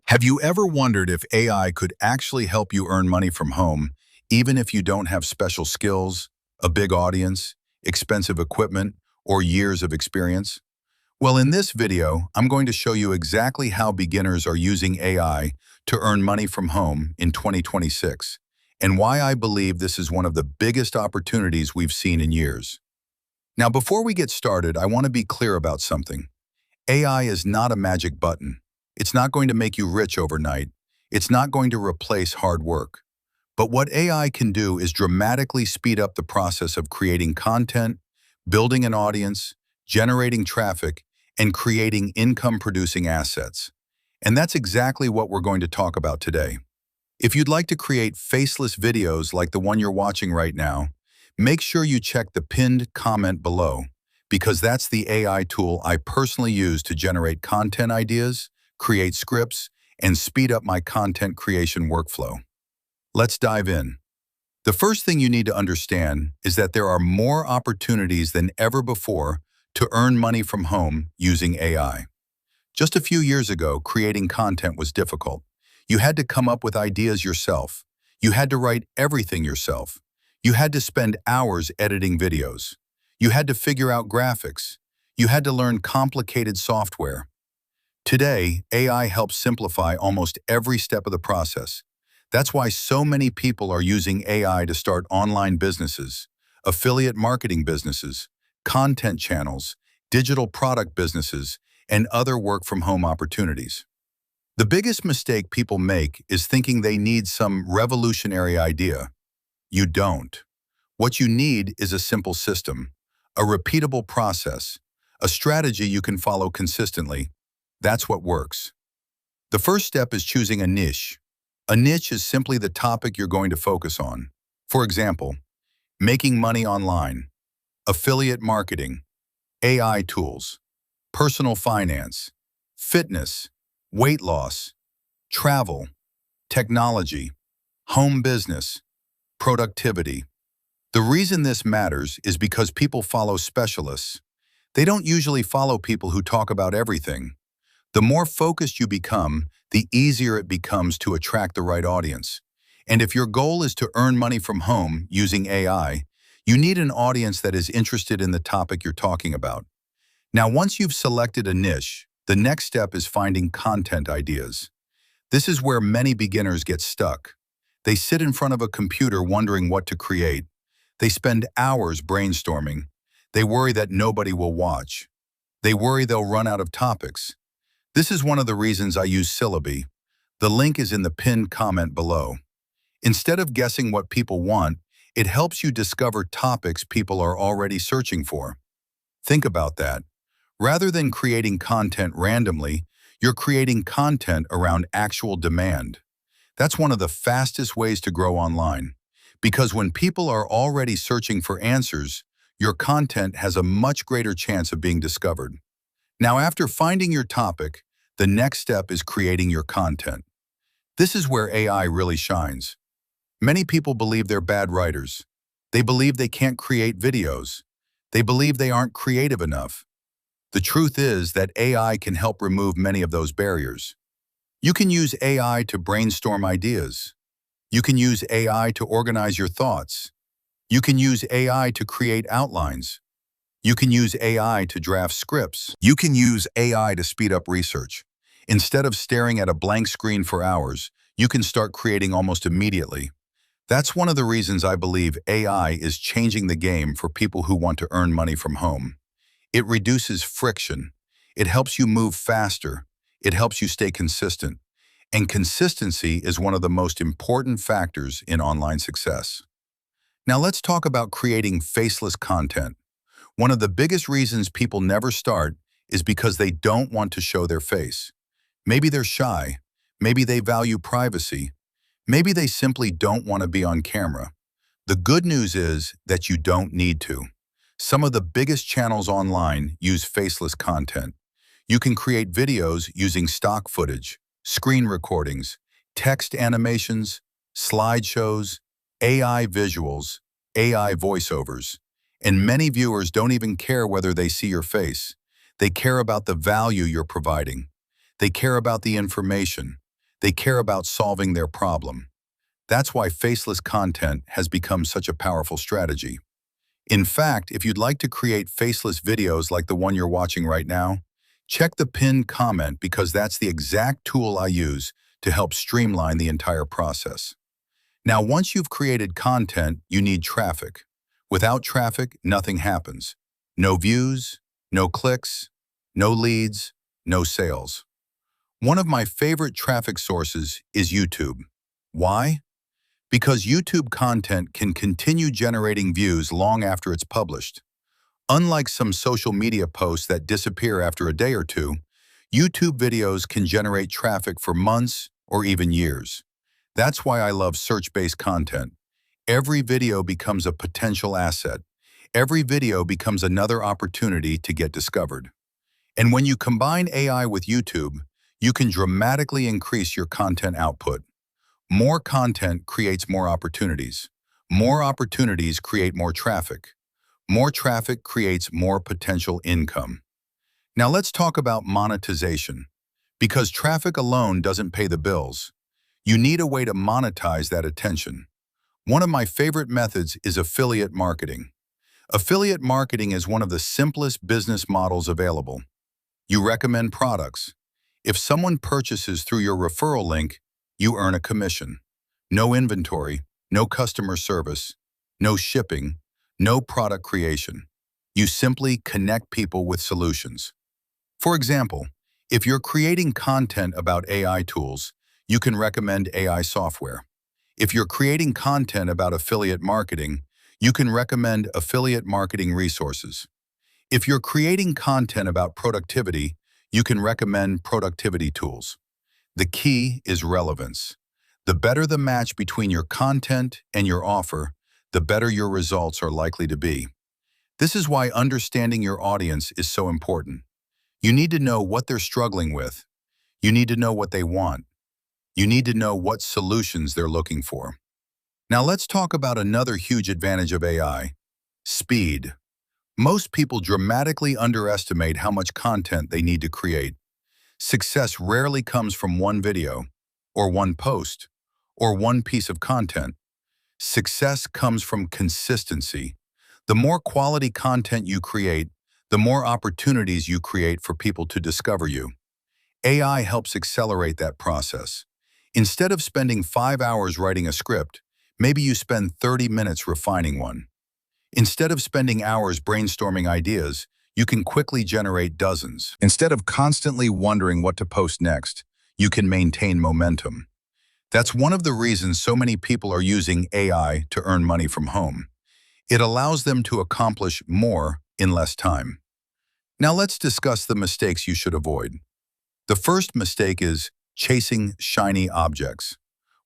Have you ever wondered if AI could actually help you earn money from home, even if you don't have special skills, a big audience, expensive equipment, or years of experience? Well, in this video, I'm going to show you exactly how beginners are using AI to earn money from home in 2026, and why I believe this is one of the biggest opportunities we've seen in years. Now, before we get started, I want to be clear about something. AI is not a magic button. It's not going to make you rich overnight. It's not going to replace hard work. But what AI can do is dramatically speed up the process of creating content, building an audience, generating traffic, and creating income-producing assets. And that's exactly what we're going to talk about today. If you'd like to create faceless videos like the one you're watching right now, make sure you check the pinned comment below, because that's the AI tool I personally use to generate content ideas, create scripts, and speed up my content creation workflow. Let's dive in. The first thing you need to understand is that there are more opportunities than ever before to earn money from home using AI. Just a few years ago, creating content was difficult. You had to come up with ideas yourself. You had to write everything yourself. You had to spend hours editing videos. You had to figure out graphics. You had to learn complicated software. Today, AI helps simplify almost every step of the process. That's why so many people are using AI to start online businesses, affiliate marketing businesses, content channels, digital product businesses, and other work-from-home opportunities. The biggest mistake people make is thinking they need some revolutionary idea. You don't. What you need is a simple system, a repeatable process, a strategy you can follow consistently. That's what works. The first step is choosing a niche. A niche is simply the topic you're going to focus on. For example, making money online, affiliate marketing, AI tools, personal finance, fitness, weight loss, travel, technology, home business, productivity. The reason this matters is because people follow specialists. They don't usually follow people who talk about everything. The more focused you become, the easier it becomes to attract the right audience. And if your goal is to earn money from home using AI, you need an audience that is interested in the topic you're talking about. Now, once you've selected a niche, the next step is finding content ideas. This is where many beginners get stuck. They sit in front of a computer wondering what to create. They spend hours brainstorming. They worry that nobody will watch. They worry they'll run out of topics. This is one of the reasons I use Syllaby. The link is in the pinned comment below. Instead of guessing what people want, it helps you discover topics people are already searching for. Think about that. Rather than creating content randomly, you're creating content around actual demand. That's one of the fastest ways to grow online. Because when people are already searching for answers, your content has a much greater chance of being discovered. Now, after finding your topic, the next step is creating your content. This is where AI really shines. Many people believe they're bad writers. They believe they can't create videos. They believe they aren't creative enough. The truth is that AI can help remove many of those barriers. You can use AI to brainstorm ideas. You can use AI to organize your thoughts. You can use AI to create outlines. You can use AI to draft scripts. You can use AI to speed up research. Instead of staring at a blank screen for hours, you can start creating almost immediately. That's one of the reasons I believe AI is changing the game for people who want to earn money from home. It reduces friction. It helps you move faster. It helps you stay consistent. And consistency is one of the most important factors in online success. Now let's talk about creating faceless content. One of the biggest reasons people never start is because they don't want to show their face. Maybe they're shy. Maybe they value privacy. Maybe they simply don't want to be on camera. The good news is that you don't need to. Some of the biggest channels online use faceless content. You can create videos using stock footage, screen recordings, text animations, slideshows, AI visuals, AI voiceovers. And many viewers don't even care whether they see your face. They care about the value you're providing. They care about the information. They care about solving their problem. That's why faceless content has become such a powerful strategy. In fact, if you'd like to create faceless videos like the one you're watching right now, check the pinned comment because that's the exact tool I use to help streamline the entire process. Now, once you've created content, you need traffic. Without traffic, nothing happens. No views, no clicks, no leads, no sales. One of my favorite traffic sources is YouTube. Why? Because YouTube content can continue generating views long after it's published. Unlike some social media posts that disappear after a day or two, YouTube videos can generate traffic for months or even years. That's why I love search-based content. Every video becomes a potential asset. Every video becomes another opportunity to get discovered. And when you combine AI with YouTube, you can dramatically increase your content output. More content creates more opportunities. More opportunities create more traffic. More traffic creates more potential income. Now let's talk about monetization. Because traffic alone doesn't pay the bills, you need a way to monetize that attention. One of my favorite methods is affiliate marketing. Affiliate marketing is one of the simplest business models available. You recommend products. If someone purchases through your referral link, you earn a commission. No inventory, no customer service, no shipping, no product creation. You simply connect people with solutions. For example, if you're creating content about AI tools, you can recommend AI software. If you're creating content about affiliate marketing, you can recommend affiliate marketing resources. If you're creating content about productivity, you can recommend productivity tools. The key is relevance. The better the match between your content and your offer, the better your results are likely to be. This is why understanding your audience is so important. You need to know what they're struggling with. You need to know what they want. You need to know what solutions they're looking for. Now let's talk about another huge advantage of AI: speed. Most people dramatically underestimate how much content they need to create. Success rarely comes from one video, or one post, or one piece of content. Success comes from consistency. The more quality content you create, the more opportunities you create for people to discover you. AI helps accelerate that process. Instead of spending 5 hours writing a script, maybe you spend 30 minutes refining one. Instead of spending hours brainstorming ideas, you can quickly generate dozens. Instead of constantly wondering what to post next, you can maintain momentum. That's one of the reasons so many people are using AI to earn money from home. It allows them to accomplish more in less time. Now let's discuss the mistakes you should avoid. The first mistake is chasing shiny objects.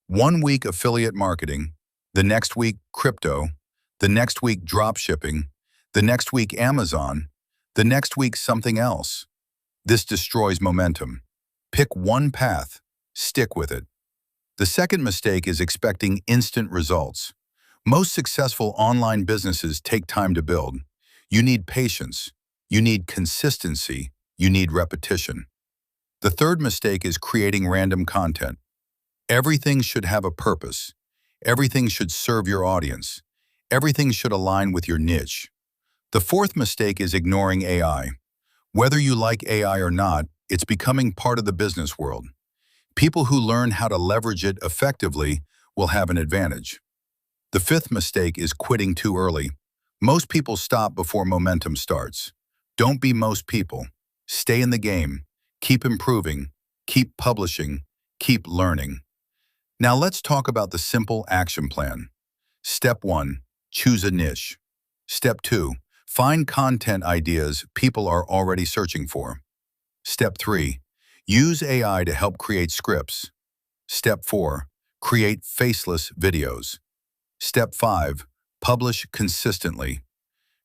1 week affiliate marketing, the next week crypto, the next week drop shipping, the next week Amazon, the next week something else. This destroys momentum. Pick one path, stick with it. The second mistake is expecting instant results. Most successful online businesses take time to build. You need patience. You need consistency. You need repetition. The third mistake is creating random content. Everything should have a purpose. Everything should serve your audience. Everything should align with your niche. The fourth mistake is ignoring AI. Whether you like AI or not, it's becoming part of the business world. People who learn how to leverage it effectively will have an advantage. The fifth mistake is quitting too early. Most people stop before momentum starts. Don't be most people. Stay in the game. Keep improving. Keep publishing. Keep learning. Now let's talk about the simple action plan. Step 1, choose a niche. Step 2, find content ideas people are already searching for. Step 3, use AI to help create scripts. Step 4, create faceless videos. Step 5, publish consistently.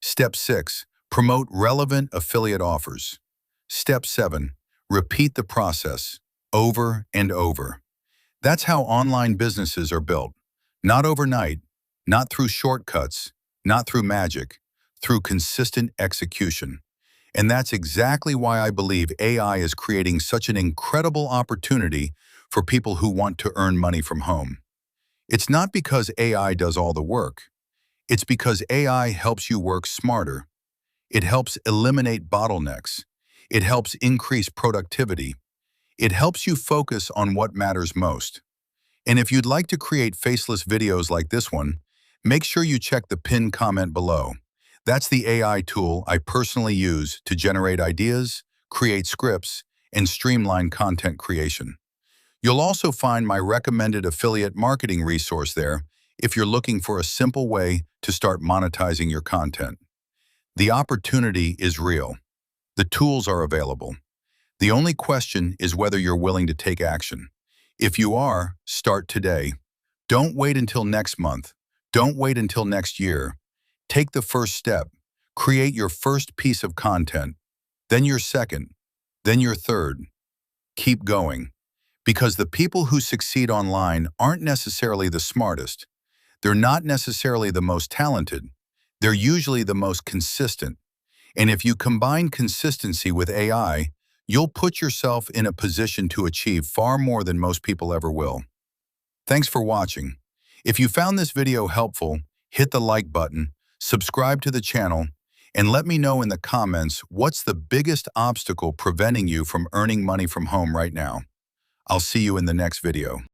Step 6, promote relevant affiliate offers. Step 7, repeat the process over and over. That's how online businesses are built. Not overnight, not through shortcuts, not through magic, through consistent execution. And that's exactly why I believe AI is creating such an incredible opportunity for people who want to earn money from home. It's not because AI does all the work. It's because AI helps you work smarter. It helps eliminate bottlenecks. It helps increase productivity. It helps you focus on what matters most. And if you'd like to create faceless videos like this one, make sure you check the pinned comment below. That's the AI tool I personally use to generate ideas, create scripts, and streamline content creation. You'll also find my recommended affiliate marketing resource there if you're looking for a simple way to start monetizing your content. The opportunity is real. The tools are available. The only question is whether you're willing to take action. If you are, start today. Don't wait until next month. Don't wait until next year. Take the first step. Create your first piece of content, then your second, then your third. Keep going. Because the people who succeed online aren't necessarily the smartest. They're not necessarily the most talented. They're usually the most consistent. And if you combine consistency with AI, you'll put yourself in a position to achieve far more than most people ever will. Thanks for watching. If you found this video helpful, hit the like button, subscribe to the channel, and let me know in the comments what's the biggest obstacle preventing you from earning money from home right now. I'll see you in the next video.